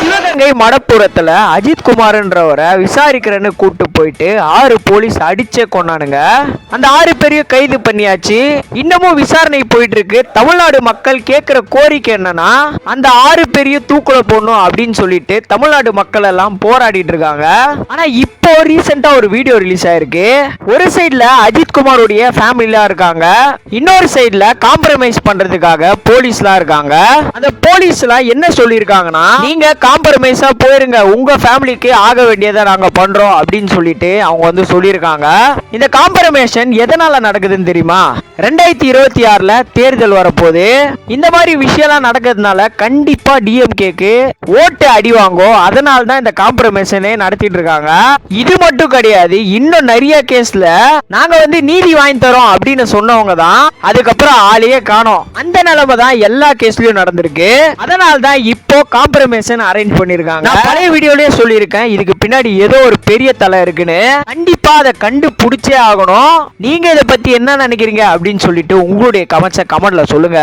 சிவகங்கை மடப்புறத்துல அஜித் குமார்ன்றவரை விசாரிக்கிறேன்னு கூட்டு போயிட்டு 6 போலீஸ் அடிச்சே கொண்டானுங்க. அந்த 6 பேரையும் கைது பண்ணியாச்சு. இன்னமும் விசாரணை போயிட்டு இருக்கு. தமிழ்நாடு மக்கள் கேட்கிற கோரிக்கை என்னன்னா, அந்த 6 பேரையும் தூக்குல போடணும் அப்படின்னு சொல்லிட்டு தமிழ்நாடு மக்கள் எல்லாம் போராடிட்டு இருக்காங்க. ஆனா இப்போ ரீசெண்டா ஒரு வீடியோ ரிலீஸ் ஆயிருக்கு. ஒரு சைடுல அஜித் குமாரோடைய ஃபேமிலியா இருக்காங்க, இன்னொரு சைடுல காம்ப்ரமைஸ் பண்றதுக்காக போலீஸ்லாம் இருக்காங்க. அந்த போலீஸ்லாம் என்ன சொல்லியிருக்காங்கன்னா, நீங்க காம்ப்ரமைஸா போயிருங்க, உங்க ஃபேமிலிக்கு ஆக வேண்டியதை நாங்க பண்றோம் அப்படின்னு சொல்லிட்டு அவங்க வந்து சொல்லியிருக்காங்க. இந்த காம்ப்ரமைசேஷன் எதனால நடக்குதுன்னு தெரியுமா? 2026ல தேர்தல் வரப்போது. இந்த மாதிரி விஷயம்லாம் நடக்கிறதுனால கண்டிப்பா டிஎம்கேக்கு ஓட்டு அடி வாங்கும். அதனால தான் இந்த காம்ப்ரமைசேஷனே நடத்திட்டு இருக்காங்க. இது மட்டும் கிடையாது, இன்னும் நிறைய கேஸ்ல நாங்க வந்து நீதி வாங்கி தரோம் அப்படின்னு சொன்னவங்க தான் அதுக்கப்புறம் ஆளையே காணோம். அந்த நிலைமை தான் எல்லா கேஸ்லயும் நடந்திருக்கு. அதனால தான் இப்போ காம்ப்ரமைசேஷன் அரேஞ்ச் பண்ணிருக்காங்க. நான் பழைய வீடியோலயே சொல்லியிருக்கேன், இதுக்கு பின்னாடி ஏதோ ஒரு பெரிய தலை இருக்குன்னு. கண்டிப்பா அதை கண்டுபிடிச்சே ஆகணும். நீங்க இதை பத்தி என்ன நினைக்கிறீங்க அப்படின்னு சொல்லிட்டு உங்களுடைய கமெண்ட்ல சொல்லுங்க.